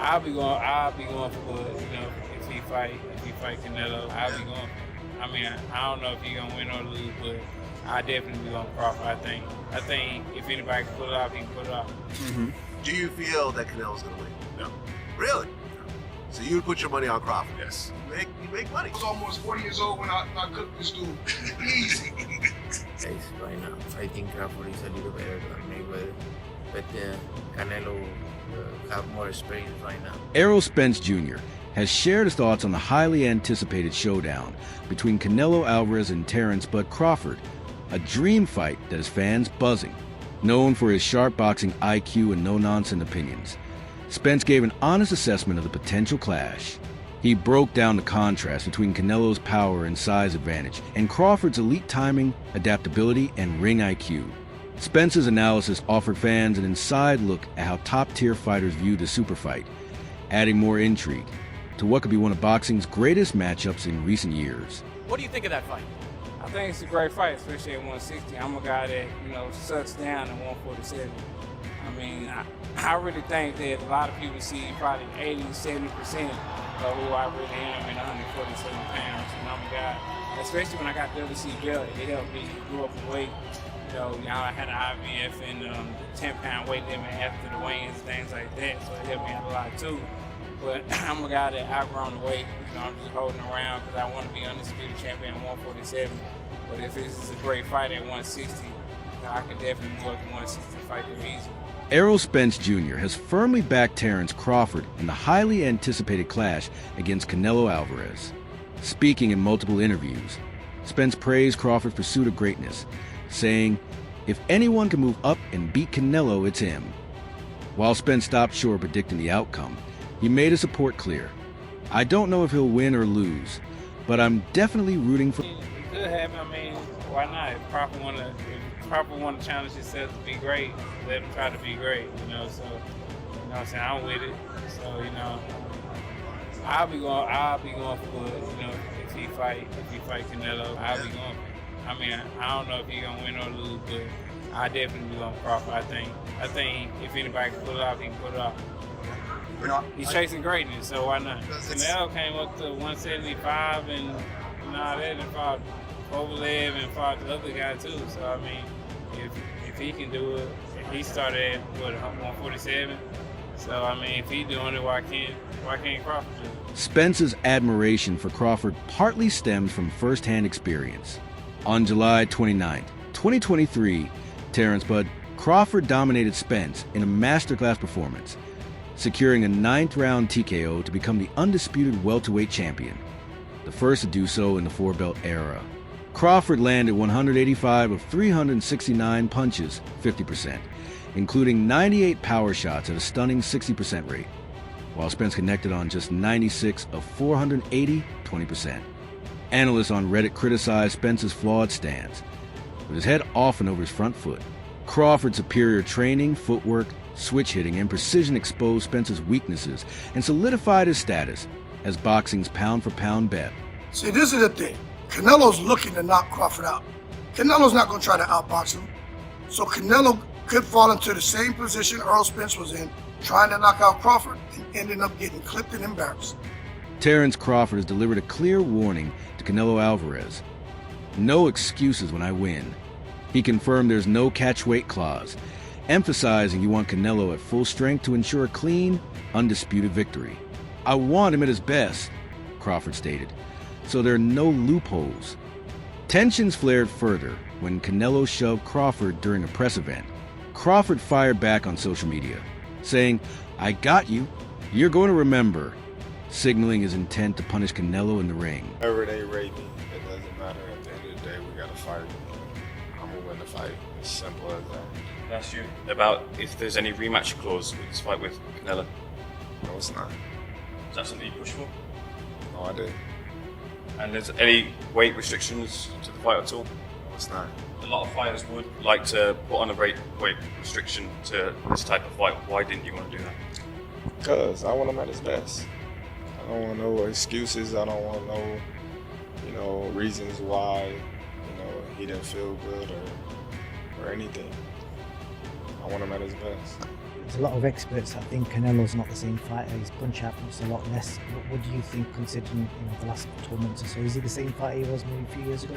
I'll be going for Bud. You know, if he fight Canelo, I'll be going for him. I mean, I don't know if he's gonna win or lose, but I definitely be going Crawford. I think if anybody can pull it off, he can pull it off. Mm-hmm. Do you feel that Canelo's gonna win? No. Really? So you would put your money on Crawford? Yes. You make money. I was almost 40 years old when I cooked this dude. Easy. Right now, I think Crawford is a little better than Mayweather, but Canelo have more experience right now. Errol Spence Jr. has shared his thoughts on the highly anticipated showdown between Canelo Alvarez and Terence Bud Crawford, a dream fight that has fans buzzing. Known for his sharp boxing IQ and no-nonsense opinions, Spence gave an honest assessment of the potential clash. He broke down the contrast between Canelo's power and size advantage and Crawford's elite timing, adaptability, and ring IQ. Spence's analysis offered fans an inside look at how top-tier fighters view the super fight, adding more intrigue to what could be one of boxing's greatest matchups in recent years. What do you think of that fight? I think it's a great fight, especially at 160. I'm a guy that, sucks down at 147. I mean, I really think that a lot of people see probably 80, 70% of who I really am in 147 pounds. And I'm a guy, especially when I got the WC belt, it helped me go up in weight. I had an IVF and 10-pound weight limit after the weigh-ins and things like that, so it helped me out a lot too. But I'm a guy that outgrown the weight. I'm just holding around because I want to be undisputed champion at 147. But if this is a great fight at 160, I could definitely go to 160 fight them easy. Errol Spence Jr. has firmly backed Terence Crawford in the highly anticipated clash against Canelo Alvarez. Speaking in multiple interviews, Spence praised Crawford's pursuit of greatness, saying, "If anyone can move up and beat Canelo, it's him." While Spence stopped short of predicting the outcome, he made his support clear. "I don't know if he'll win or lose, but I'm definitely rooting for..." It could happen. I mean, why not? If Crawford want to challenge himself to be great, let him try to be great, So, you know what I'm saying? I'm with it. So, I'll be going for Bud, if he fight Canelo, I'll be going for him. I mean, I don't know if he's gonna win or lose, but I definitely be going Crawford. I think if anybody can pull it off, he can pull it off. He's chasing greatness, so why not? Canelo came up to 175 and all that, and fought Kovalev and fought the other guy too. So I mean, if he can do it, he started at 147. So I mean, if he's doing it, why can't Crawford do it? Spence's admiration for Crawford partly stems from first-hand experience. On July 29, 2023, Terence Bud Crawford dominated Spence in a masterclass performance, securing a 9th-round TKO to become the undisputed welterweight champion, the first to do so in the four-belt era. Crawford landed 185 of 369 punches, 50%, including 98 power shots at a stunning 60% rate, while Spence connected on just 96 of 480, 20%. Analysts on Reddit criticized Spence's flawed stance, with his head often over his front foot. Crawford's superior training, footwork, switch hitting, and precision exposed Spence's weaknesses and solidified his status as boxing's pound-for-pound bet. See, this is the thing. Canelo's looking to knock Crawford out. Canelo's not going to try to outbox him. So Canelo could fall into the same position Errol Spence was in, trying to knock out Crawford and ending up getting clipped and embarrassed. Terence Crawford has delivered a clear warning to Canelo Alvarez. "No excuses when I win." He confirmed there's no catch-weight clause, emphasizing he wants Canelo at full strength to ensure a clean, undisputed victory. "I want him at his best," Crawford stated, "so there are no loopholes." Tensions flared further when Canelo shoved Crawford during a press event. Crawford fired back on social media, saying, "I got you. You're going to remember," signaling his intent to punish Canelo in the ring. Wherever they rate me, it doesn't matter. At the end of the day, we got to fight. I'm going to win the fight. As simple as that. Ask you about if there's any rematch clause with this fight with Canelo. No, it's not. Is that something you push for? No, I did. And there's any weight restrictions to the fight at all? No, it's not. A lot of fighters would like to put on a weight restriction to this type of fight. Why didn't you want to do that? Because I want him at his best. I don't want no excuses. I don't want no, reasons why, he didn't feel good or anything. I want him at his best. There's a lot of experts that think Canelo's not the same fighter. His punch output's a lot less. What do you think, considering the last 12 months or so? Is he the same fighter he was maybe a few years ago?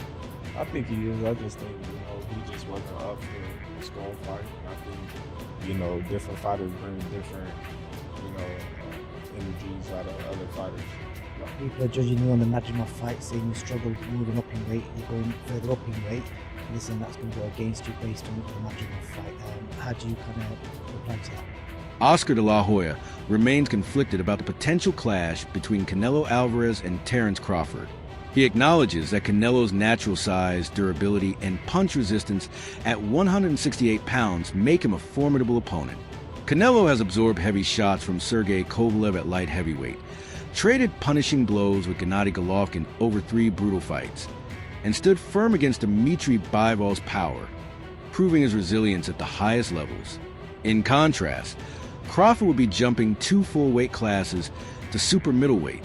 I think he is. I just think, he just wasn't up for the skull fight. I think, different fighters bring different, energies out of other fighters. People are judging you on the Nadrimov fight, saying you struggled moving up in weight, you're going further up in weight. Listen, that's going to go against you based on the Nadrimov fight. How do you kind of reply to that? Oscar de la Hoya remains conflicted about the potential clash between Canelo Alvarez and Terence Crawford. He acknowledges that Canelo's natural size, durability, and punch resistance at 168 pounds make him a formidable opponent. Canelo has absorbed heavy shots from Sergey Kovalev at light heavyweight, traded punishing blows with Gennady Golovkin over 3 brutal fights, and stood firm against Dmitry Bivol's power, proving his resilience at the highest levels. In contrast, Crawford would be jumping 2 full weight classes to super middleweight,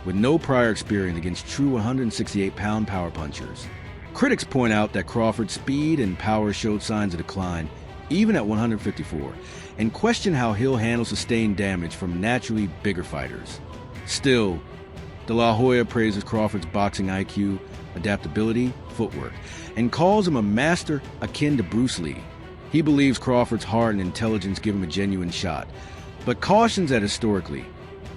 with no prior experience against true 168-pound power punchers. Critics point out that Crawford's speed and power showed signs of decline, even at 154, and question how he'll handle sustained damage from naturally bigger fighters. Still, De La Hoya praises Crawford's boxing IQ, adaptability, footwork, and calls him a master akin to Bruce Lee. He believes Crawford's heart and intelligence give him a genuine shot, but cautions that historically,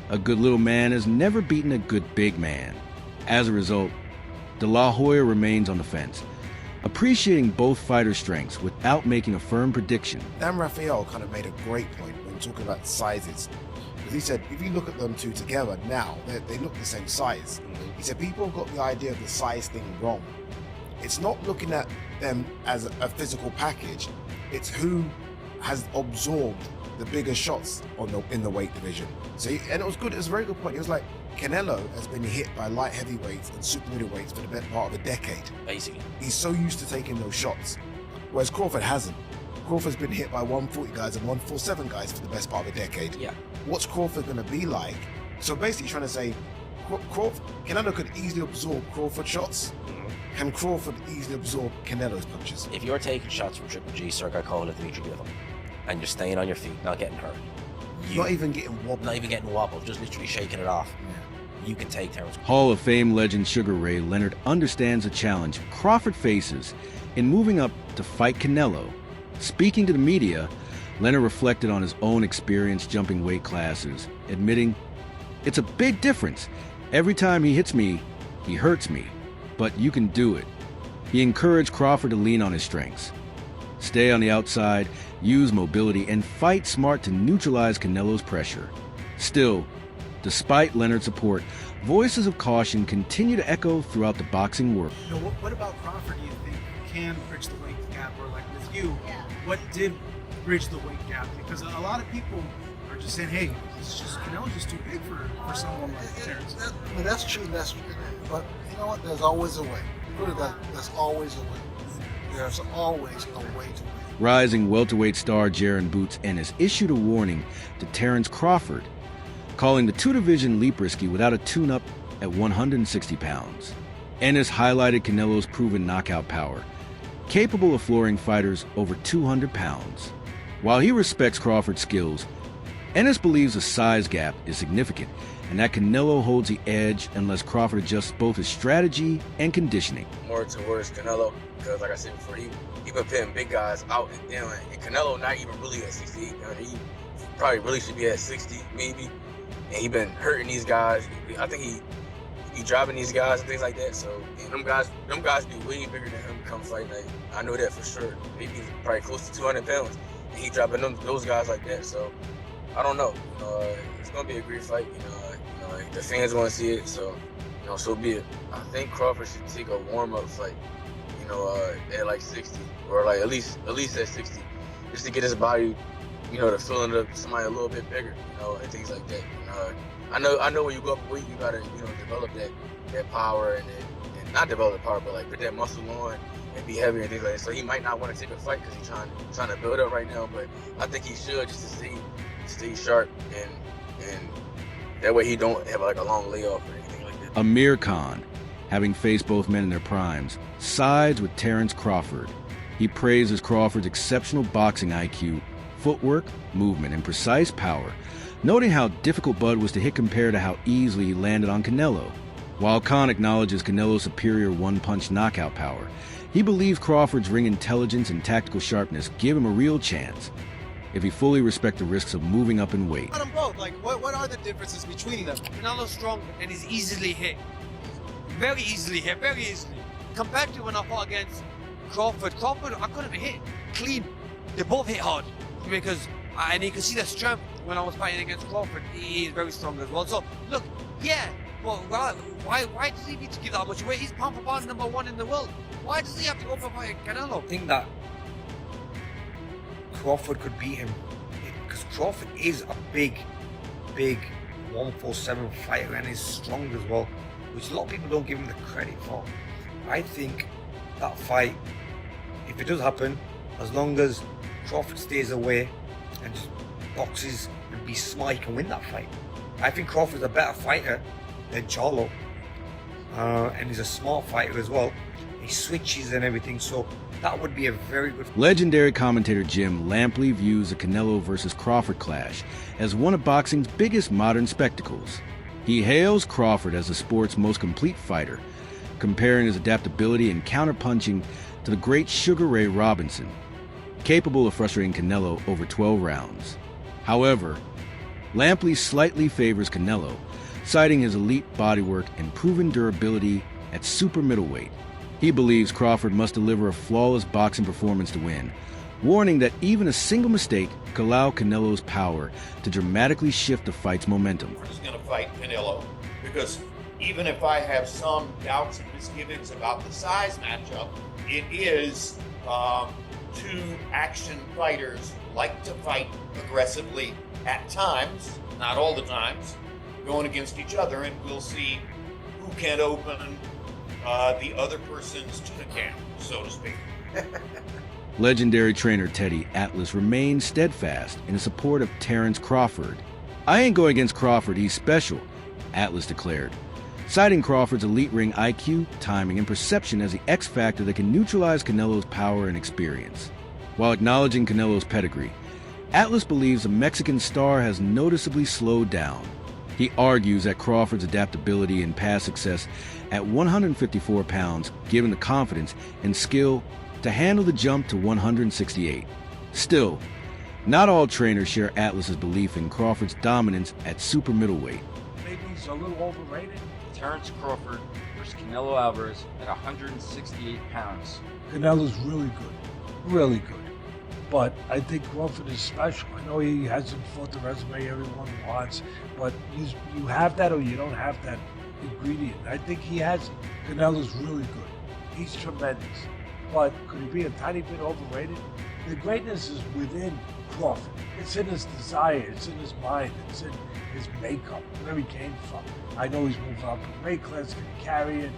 a good little man has never beaten a good big man. As a result, De La Hoya remains on the fence, appreciating both fighters' strengths without making a firm prediction. Dan Rafael kind of made a great point when talking about sizes. Because he said, if you look at them two together now, they look the same size. He said, people have got the idea of the size thing wrong. It's not looking at them as a physical package. It's who has absorbed the bigger shots in the weight division. So, and it was good. It was a very good point. He was like, Canelo has been hit by light heavyweights and super middleweights for the better part of a decade. Basically. He's so used to taking those shots. Whereas Crawford hasn't. Crawford's been hit by 140 guys and 147 guys for the best part of a decade. Yeah. What's Crawford going to be like? So basically trying to say, Canelo could easily absorb Crawford shots. Can Crawford easily absorb Canelo's punches? If you're taking shots from Triple G, Sergey Kovalev, Dmitry Bivol, and you're staying on your feet, not getting hurt, not even getting wobbled. Not even getting wobbled, just literally shaking it off. Yeah. You can take Terence. Hall of Fame legend Sugar Ray Leonard understands the challenge Crawford faces in moving up to fight Canelo. Speaking to the media, Leonard reflected on his own experience jumping weight classes, admitting, "It's a big difference. Every time he hits me, he hurts me, but you can do it." He encouraged Crawford to lean on his strengths. Stay on the outside, use mobility, and fight smart to neutralize Canelo's pressure. Still, despite Leonard's support, voices of caution continue to echo throughout the boxing world. What about Crawford do you think can bridge the weight gap? Or like with you, what did bridge the weight gap? Because a lot of people are just saying, hey, Canelo's just too big for someone like Terence. That's true, but you know what, there's always a way. Put it that, there's always a way. There's always a way to win. Rising welterweight star Jaron Boots Ennis issued a warning to Terence Crawford, calling the two-division leap risky without a tune-up at 160 pounds. Ennis highlighted Canelo's proven knockout power, capable of flooring fighters over 200 pounds. While he respects Crawford's skills, Ennis believes the size gap is significant and that Canelo holds the edge unless Crawford adjusts both his strategy and conditioning. More towards Canelo, because like I said before, he been pitting big guys out and down, and Canelo not even really at 68 pounds. He probably really should be at 60 maybe, and he been hurting these guys. I think he be dropping these guys and things like that. So them guys be way bigger than him come fight night. I know that for sure. Maybe probably close to 200 pounds, and he dropping those guys like that. So I don't know. It's gonna be a great fight. The fans want to see it, so so be it. I think Crawford should take a warm-up fight, at like 60, or like at least at 60, just to get his body, to fill into somebody a little bit bigger, and things like that. I know when you go up weight, you gotta develop that power and not develop the power, but like put that muscle on and be heavier and things like that. So he might not want to take a fight because he's trying to build up right now, but I think he should just to stay sharp and that way he don't have like a long layoff or anything like that. Amir Khan, having faced both men in their primes, sides with Terence Crawford. He praises Crawford's exceptional boxing IQ, footwork, movement, and precise power, noting how difficult Bud was to hit compared to how easily he landed on Canelo. While Khan acknowledges Canelo's superior one-punch knockout power, he believes Crawford's ring intelligence and tactical sharpness give him a real chance if he fully respects the risks of moving up in weight. Them both, like, what are the differences between them? Canelo's strong and he's easily hit. Very easily hit, very easily. Compared to when I fought against Crawford, I couldn't hit clean. They both hit hard because, and you can see the strength when I was fighting against Crawford. He is very strong as well. So, look, yeah, well, why does he need to give that much weight? He's pound for pound #1 in the world. Why does he have to go for fight Canelo? I think that Crawford could beat him because Crawford is a big 147 fighter and is strong as well, which a lot of people don't give him the credit for. I think that fight, if it does happen, as long as Crawford stays away and just boxes and be smart, he can win that fight. I think Crawford's a better fighter than Charlo, and he's a smart fighter as well. He switches and everything, so that would be a very good. Legendary commentator Jim Lampley views the Canelo versus Crawford clash as one of boxing's biggest modern spectacles. He hails Crawford as the sport's most complete fighter, comparing his adaptability and counterpunching to the great Sugar Ray Robinson, capable of frustrating Canelo over 12 rounds. However, Lampley slightly favors Canelo, citing his elite bodywork and proven durability at super middleweight. He believes Crawford must deliver a flawless boxing performance to win, warning that even a single mistake could allow Canelo's power to dramatically shift the fight's momentum. Is going to fight Canelo because even if I have some doubts and misgivings about the size matchup, it is two action fighters like to fight aggressively at times, not all the times, going against each other, and we'll see who can open the other person's tuna can, so to speak. Legendary trainer Teddy Atlas remains steadfast in his support of Terence Crawford. "I ain't going against Crawford, he's special," Atlas declared, citing Crawford's elite ring IQ, timing, and perception as the X factor that can neutralize Canelo's power and experience. While acknowledging Canelo's pedigree, Atlas believes the Mexican star has noticeably slowed down. He argues that Crawford's adaptability and past success at 154 pounds give him the confidence and skill to handle the jump to 168. Still, not all trainers share Atlas's belief in Crawford's dominance at super middleweight. Maybe he's a little overrated. Terence Crawford versus Canelo Alvarez at 168 pounds. Canelo's really good, really good. But I think Crawford is special. I know he hasn't fought the resume everyone wants, but you have that or you don't have that ingredient. I think he has it. Canelo's really good. He's tremendous. But could he be a tiny bit overrated? The greatness is within Crawford. It's in his desire, it's in his mind, it's in his makeup, where he came from. I know he's moved up in weight class, can carry it,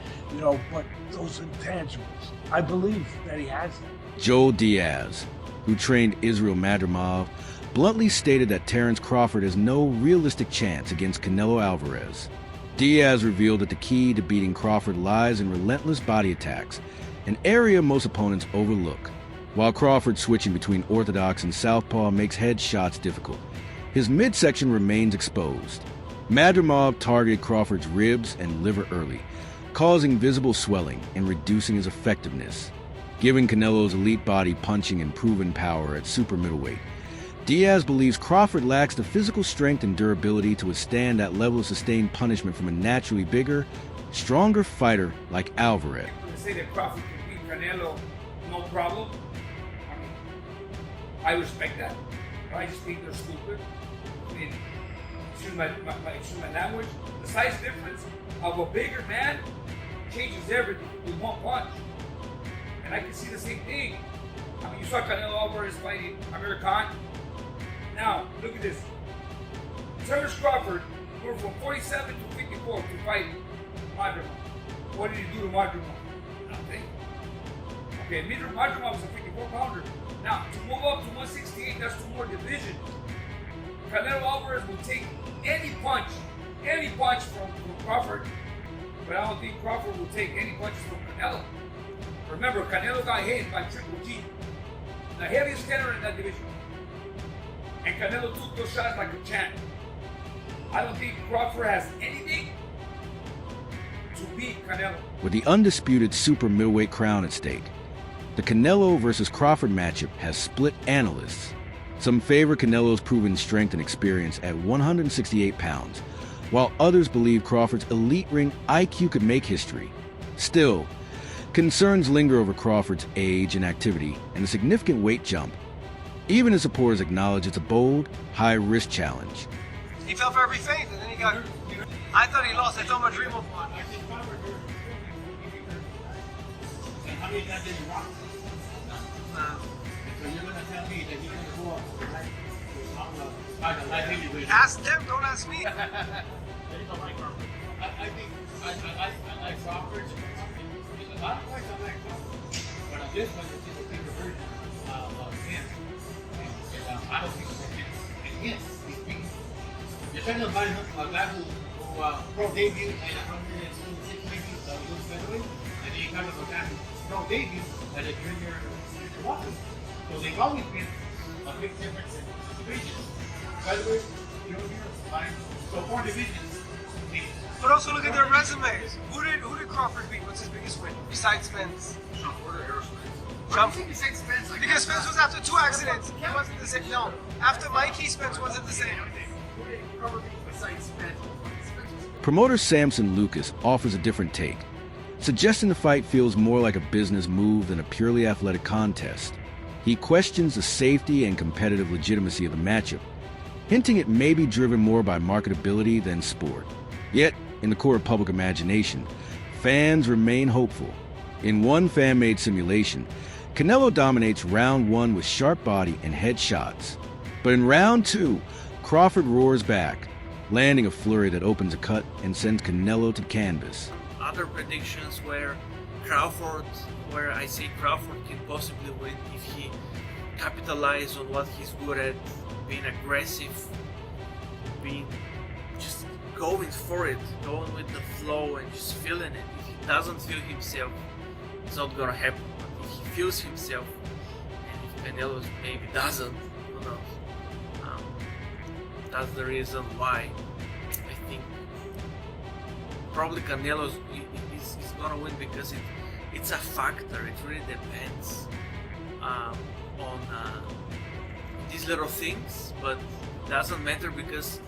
but those intangibles, I believe that he has them. Joel Diaz, who trained Israel Madrimov, bluntly stated that Terence Crawford has no realistic chance against Canelo Alvarez. Diaz revealed that the key to beating Crawford lies in relentless body attacks, an area most opponents overlook. While Crawford switching between orthodox and southpaw makes head shots difficult, his midsection remains exposed. Madrimov targeted Crawford's ribs and liver early, causing visible swelling and reducing his effectiveness. Given Canelo's elite body punching and proven power at super middleweight, Diaz believes Crawford lacks the physical strength and durability to withstand that level of sustained punishment from a naturally bigger, stronger fighter like Alvarez. To say that Crawford can beat Canelo, no problem. I respect that. I just think they're stupid. I mean, excuse my language. The size difference of a bigger man changes everything with one punch. And I can see the same thing. I mean, you saw Canelo Alvarez fighting Amir Khan. Now, look at this. Terence Crawford went from 47 to 54 to fight Madrimov. What did he do to Madrimov? Nothing. Okay, Madrimov was a 54-pounder. Now, to move up to 168, that's 2 more divisions. Canelo Alvarez will take any punch from Crawford, but I don't think Crawford will take any punches from Canelo. Remember, Canelo got hit by Triple G, the heaviest counter in that division. and Canelo took those shots like a champ. I don't think Crawford has anything to beat Canelo. With the undisputed super middleweight crown at stake, the Canelo versus Crawford matchup has split analysts. Some favor Canelo's proven strength and experience at 168 pounds, while others believe Crawford's elite ring IQ could make history. Still, concerns linger over Crawford's age and activity and a significant weight jump. Even his supporters acknowledge it's a bold, high-risk challenge. He fell for every feint, and then he got... I thought he lost. I thought my dream was won. Ask them, don't ask me. I think I like Crawford. A lot of fights I like Crawford, but on this one, it's a bigger version of him. And I don't think it's him. And him, he's beating. You're trying to find a guy who pro debut at 126 maybe, lose featherweight, and then you kind of a guy who pro debut at a junior walker. So they've always been a big difference in divisions. Featherweight, junior, fine. So 4 divisions. But also look at their resumes. Who did Crawford beat? What's his biggest win? Besides Spence? Crawford or Errol Spence? Trump. Why do you think besides Spence? Like, Because Spence was after 2 accidents. He wasn't the same. No. After Mikey, Spence wasn't the same. Who did Crawford beat besides Spence? Promoter Samson Lucas offers a different take, suggesting the fight feels more like a business move than a purely athletic contest. He questions the safety and competitive legitimacy of the matchup, hinting it may be driven more by marketability than sport. Yet, in the core of public imagination, fans remain hopeful. In one fan-made simulation, Canelo dominates round 1 with sharp body and head shots. But in round 2, Crawford roars back, landing a flurry that opens a cut and sends Canelo to canvas. Other predictions where I say Crawford can possibly win if he capitalizes on what he's good at, being aggressive, being just going for it, going with the flow and just feeling it. If he doesn't feel himself, it's not gonna happen. But if he feels himself, and if Canelo maybe doesn't, who knows? That's the reason why I think probably Canelo is gonna win, because it's a factor. It really depends on these little things, but it doesn't matter because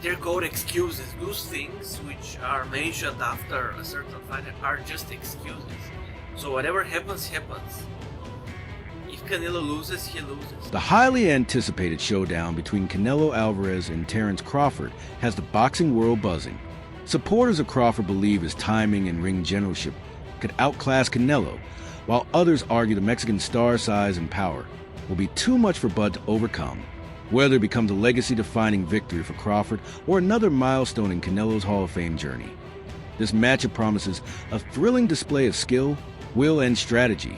they're called excuses. Those things which are mentioned after a certain fight are just excuses. So whatever happens, happens. If Canelo loses, he loses. The highly anticipated showdown between Canelo Alvarez and Terence Crawford has the boxing world buzzing. Supporters of Crawford believe his timing and ring generalship could outclass Canelo, while others argue the Mexican star's size and power will be too much for Bud to overcome. Whether it becomes a legacy-defining victory for Crawford or another milestone in Canelo's Hall of Fame journey, this matchup promises a thrilling display of skill, will, and strategy.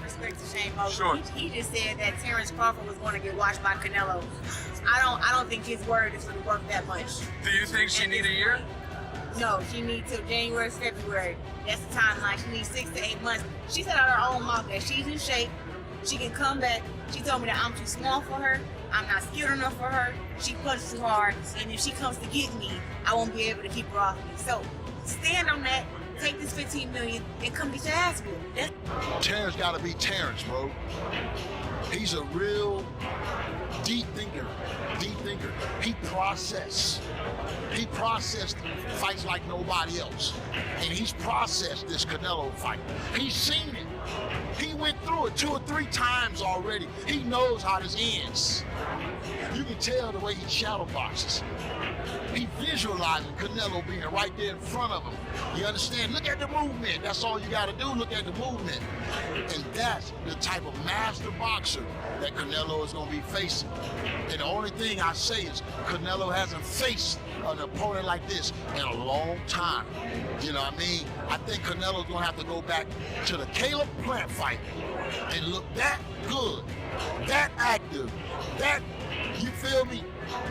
Sure. He just said that Terence Crawford was going to get watched by Canelo. I don't think his word is really worth that much. Do you think she need a year? No, she needs till January, February. That's the timeline. She needs 6 to 8 months. She said out of her own mouth that she's in shape. She can come back. She told me that I'm too small for her. I'm not skilled enough for her. She punches too hard. And if she comes to get me, I won't be able to keep her off me. So stand on that. Take this $15 million and come get your ass whooped. Terence got to be Terence, bro. He's a real deep thinker. He processed fights like nobody else. And he's processed this Canelo fight. He's seen it. He went through it 2 or 3 times already. He knows how this ends. You can tell the way he shadow boxes. He visualizing Canelo being right there in front of him. You understand? Look at the movement. That's all you got to do. Look at the movement. And that's the type of master boxer that Canelo is going to be facing. And the only thing I say is Canelo hasn't faced an opponent like this in a long time. You know what I mean? I think Canelo's going to have to go back to the Caleb Plant fight and look that good, that active, that, you feel me,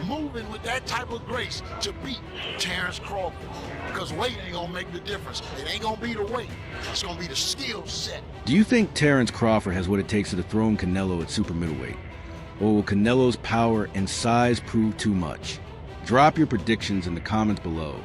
moving with that type of grace to beat Terence Crawford. Because weight ain't gonna make the difference. It ain't gonna be the weight. It's gonna be the skill set. Do you think Terence Crawford has what it takes to dethrone Canelo at super middleweight? Or will Canelo's power and size prove too much? Drop your predictions in the comments below.